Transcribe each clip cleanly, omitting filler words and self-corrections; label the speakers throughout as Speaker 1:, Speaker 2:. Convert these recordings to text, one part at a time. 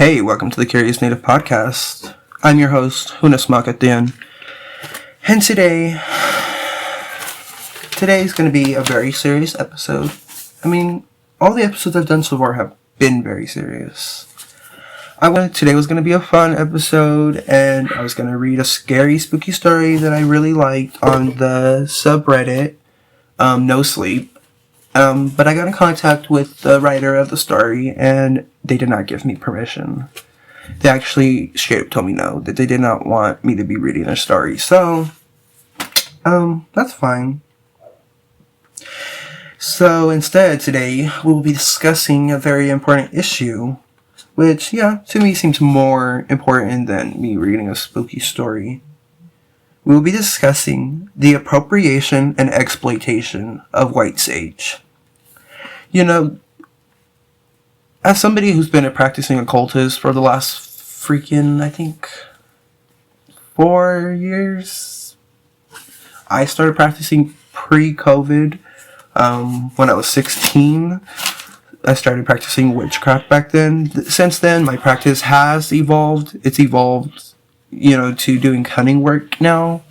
Speaker 1: Hey, welcome to the Curious Native Podcast. I'm your host, Hunasmakatian. And today's going to be a very serious episode. I mean, all the episodes I've done so far have been very serious. Today was going to be a fun episode, and I was going to read a scary, spooky story that I really liked on the subreddit, No Sleep. But I got in contact with the writer of the story, and they did not give me permission. They actually straight up told me no, that they did not want me to be reading their story. So, that's fine. So instead, today, we will be discussing a very important issue, which, to me seems more important than me reading a spooky story. We will be discussing the appropriation and exploitation of white sage. You know, as somebody who's been a practicing occultist for the last freaking, I think, 4 years, I started practicing pre-COVID when I was 16. I started practicing witchcraft back then. Since then, my practice has evolved. It's evolved, to doing cunning work now.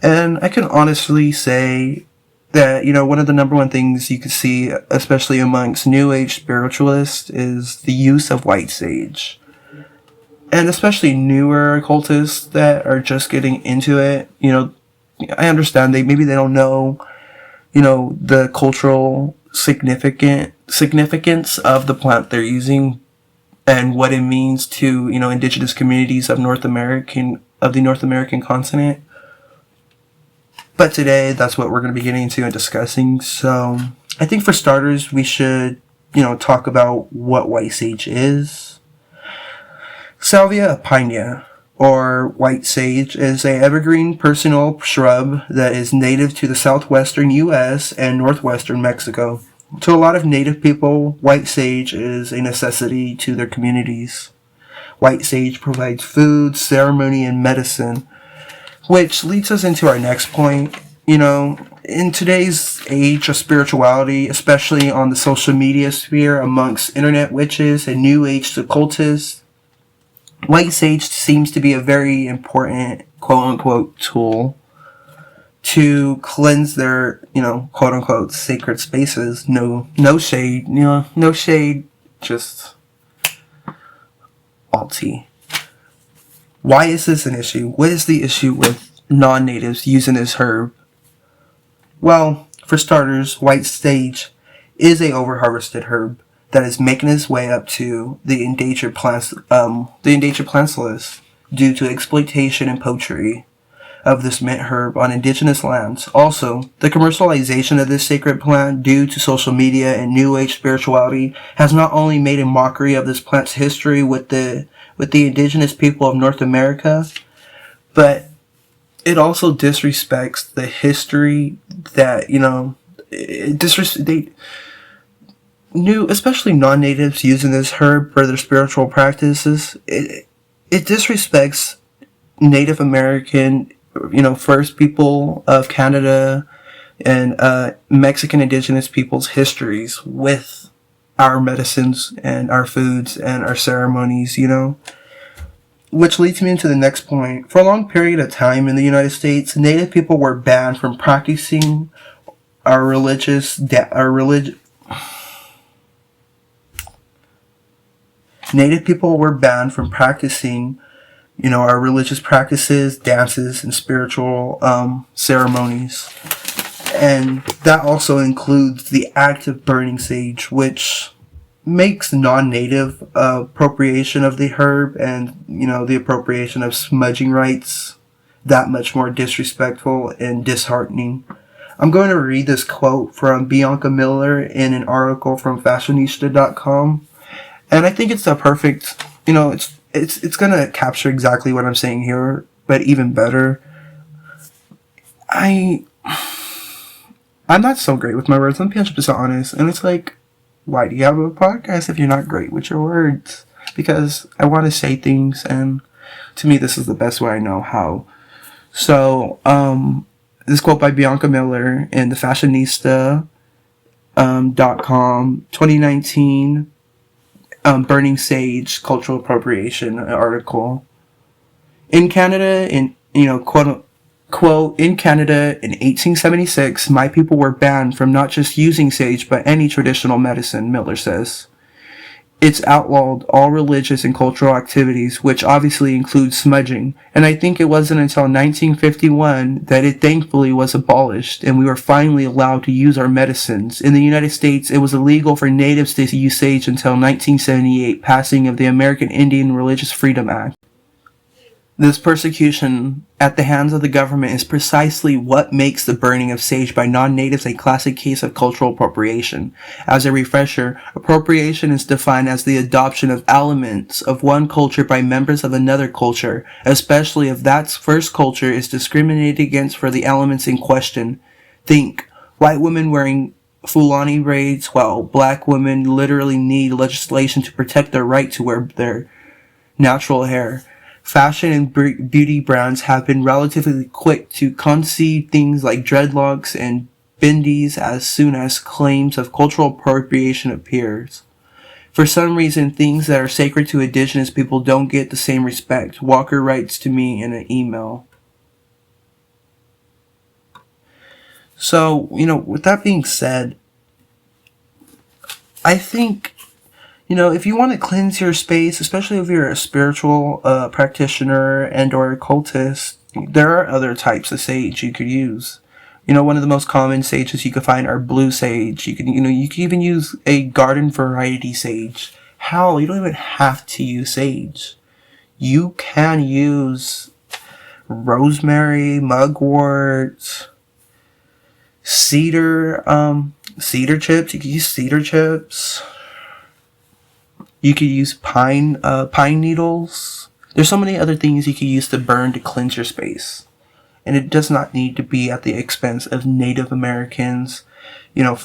Speaker 1: And I can honestly say that, one of the number one things you can see, especially amongst New Age spiritualists, is the use of white sage. And especially newer occultists that are just getting into it, I understand maybe they don't know, the cultural significance of the plant they're using and what it means to, indigenous communities of the North American continent. But today, that's what we're going to be getting into and discussing. So, I think for starters, we should, talk about what white sage is. Salvia pinea, or white sage, is an evergreen perennial shrub that is native to the southwestern U.S. and northwestern Mexico. To a lot of native people, white sage is a necessity to their communities. White sage provides food, ceremony, and medicine, which leads us into our next point. In today's age of spirituality, especially on the social media sphere amongst internet witches and new age occultists, white sage seems to be a very important quote-unquote tool to cleanse their, quote-unquote sacred spaces. No shade, no shade, just all tea. Why is this an issue? What is the issue with non-natives using this herb? Well, for starters, white sage is a overharvested herb that is making its way up to the endangered plants list due to exploitation and poachery of this mint herb on indigenous lands. Also, the commercialization of this sacred plant due to social media and new age spirituality has not only made a mockery of this plant's history with the indigenous people of North America, but it also disrespects the history that, especially non-natives using this herb for their spiritual practices. It disrespects Native American, First People of Canada and Mexican indigenous people's histories with our medicines and our foods and our ceremonies, Which leads me into the next point. For a long period of time in the United States, Native people were banned from practicing Native people were banned from practicing, our religious practices, dances, and spiritual ceremonies. And that also includes the act of burning sage, which makes non-native appropriation of the herb and, the appropriation of smudging rites that much more disrespectful and disheartening. I'm going to read this quote from Bianca Miller in an article from fashionista.com. And I think it's a perfect, it's going to capture exactly what I'm saying here, but even better. I'm not so great with my words. Let me be 100% honest. And it's like, why do you have a podcast if you're not great with your words? Because I want to say things, and to me, this is the best way I know how. So, this quote by Bianca Miller in the Fashionista.com, 2019, Burning Sage, Cultural Appropriation article. In Canada, quote, in Canada in 1876, my people were banned from not just using sage, but any traditional medicine, Miller says. It's outlawed all religious and cultural activities, which obviously includes smudging, and I think it wasn't until 1951 that it thankfully was abolished and we were finally allowed to use our medicines. In the United States, it was illegal for natives to use sage until 1978, passing of the American Indian Religious Freedom Act. This persecution at the hands of the government is precisely what makes the burning of sage by non-natives a classic case of cultural appropriation. As a refresher, appropriation is defined as the adoption of elements of one culture by members of another culture, especially if that first culture is discriminated against for the elements in question. Think, white women wearing Fulani braids while black women literally need legislation to protect their right to wear their natural hair. Fashion and beauty brands have been relatively quick to concede things like dreadlocks and bindis as soon as claims of cultural appropriation appears. For some reason, things that are sacred to indigenous people don't get the same respect, Walker writes to me in an email. So, with that being said, I think if you want to cleanse your space, especially if you're a spiritual practitioner and or a cultist, there are other types of sage you could use. One of the most common sages you can find are blue sage. You can even use a garden variety sage. Hell, you don't even have to use sage. You can use rosemary, mugwort, cedar chips. You can use cedar chips. You could use pine needles. There's so many other things you could use to burn to cleanse your space. And it does not need to be at the expense of Native Americans, the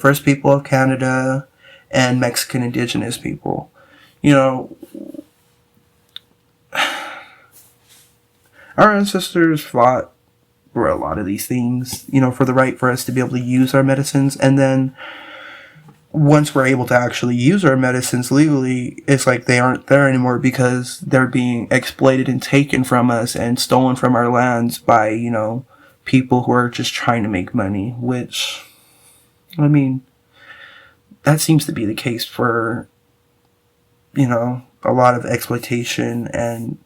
Speaker 1: first people of Canada and Mexican indigenous people. Our ancestors fought for a lot of these things, for the right for us to be able to use our medicines, and then once we're able to actually use our medicines legally, it's like they aren't there anymore because they're being exploited and taken from us and stolen from our lands by, people who are just trying to make money, which, that seems to be the case for, a lot of exploitation and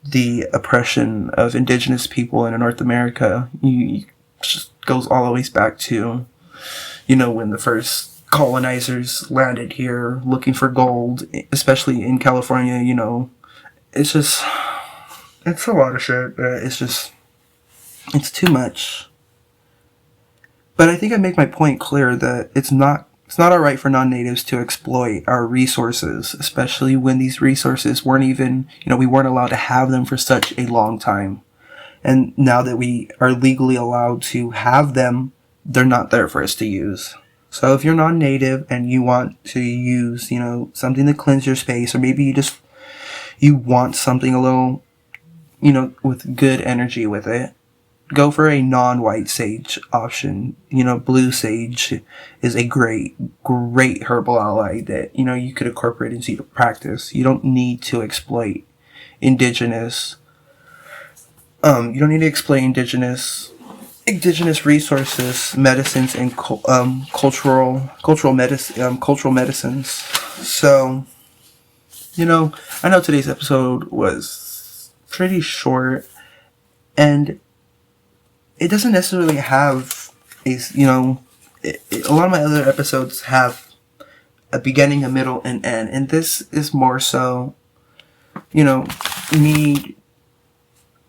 Speaker 1: the oppression of indigenous people in North America. It just goes all the way back to, when the first colonizers landed here looking for gold, especially in California. It's a lot of shit. It's too much. But I think I make my point clear that it's not alright for non-natives to exploit our resources, especially when these resources weren't even, we weren't allowed to have them for such a long time. And now that we are legally allowed to have them, they're not there for us to use. So if you're non-native and you want to use, something to cleanse your space, or maybe you want something a little, with good energy with it, go for a non-white sage option. Blue sage is a great herbal ally that, you could incorporate into your practice. You don't need to exploit indigenous resources, medicines, and cultural medicines. So, I know today's episode was pretty short, and it doesn't necessarily have a lot of my other episodes have a beginning, a middle, and end, and this is more so, me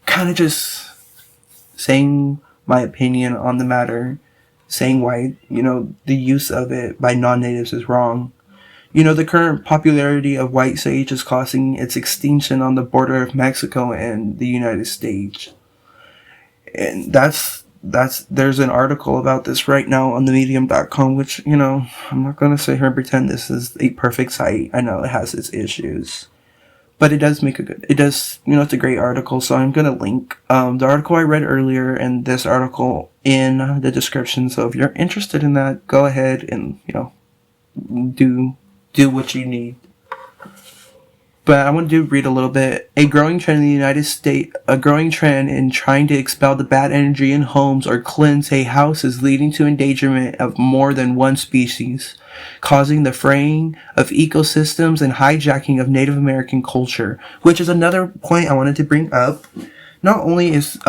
Speaker 1: kind of just saying my opinion on the matter, saying why, the use of it by non-natives is wrong. The current popularity of white sage is causing its extinction on the border of Mexico and the United States. And there's an article about this right now on themedium.com, which, I'm not going to sit here and pretend this is a perfect site. I know it has its issues. But it does it's a great article, so I'm going to link the article I read earlier and this article in the description. So if you're interested in that, go ahead and, do do what you need. But I want to read a little bit. A growing trend in the United States, a growing trend in trying to expel the bad energy in homes or cleanse a house is leading to endangerment of more than one species, causing the fraying of ecosystems and hijacking of Native American culture, which is another point I wanted to bring up. Not only is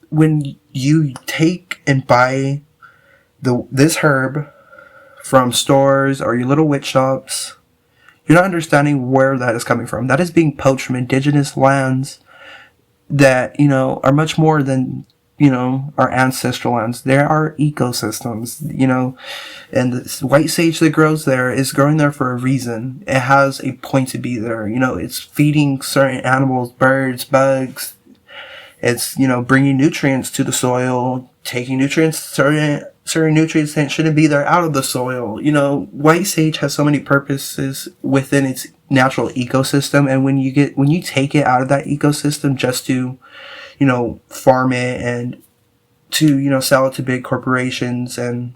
Speaker 1: when you take and buy this herb from stores or your little witch shops, you're not understanding where that is coming from. That is being poached from indigenous lands that, are much more than, our ancestral lands. There are ecosystems, and the white sage that grows there is growing there for a reason. It has a point to be there. It's feeding certain animals, birds, bugs. It's, bringing nutrients to the soil, taking nutrients, certain nutrients that shouldn't be there out of the soil. White sage has so many purposes within its natural ecosystem, and when you take it out of that ecosystem just to, farm it and to, sell it to big corporations, and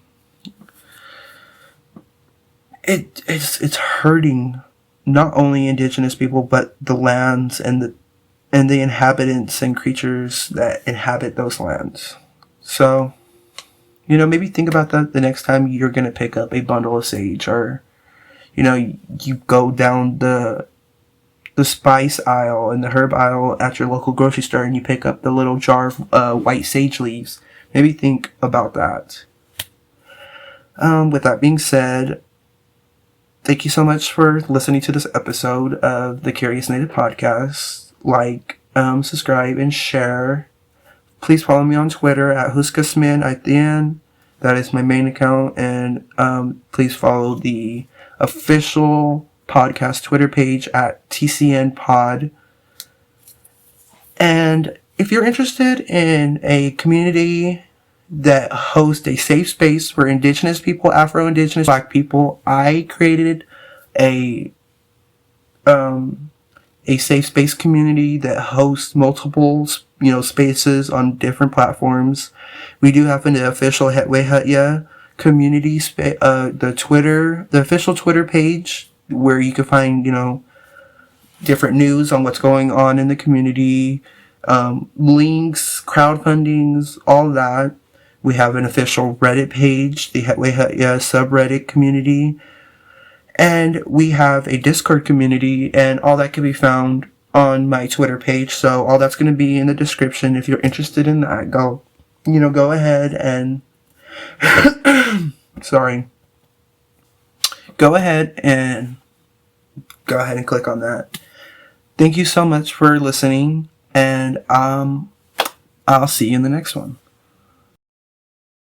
Speaker 1: it's hurting not only indigenous people but the lands and the inhabitants and creatures that inhabit those lands. So, maybe think about that the next time you're going to pick up a bundle of sage, or, you go down the spice aisle and the herb aisle at your local grocery store and you pick up the little jar of white sage leaves. Maybe think about that. With that being said, thank you so much for listening to this episode of the Curious Native Podcast. Like, subscribe, and share. Please follow me on Twitter at Huskasmin at the end. That is my main account. And please follow the official podcast Twitter page at TCN Pod. And if you're interested in a community that hosts a safe space for Indigenous people, Afro-Indigenous, Black people, I created a safe space community that hosts multiple, spaces on different platforms. We do have an official Hetwe Hutya community, the official Twitter page, where you can find, different news on what's going on in the community, links, crowdfundings, all that. We have an official Reddit page, the Hetwe Hutya subreddit community. And we have a Discord community, and all that can be found on my Twitter page. So all that's going to be in the description. If you're interested in that, go ahead and go ahead and click on that. Thank you so much for listening, and I'll see you in the next one.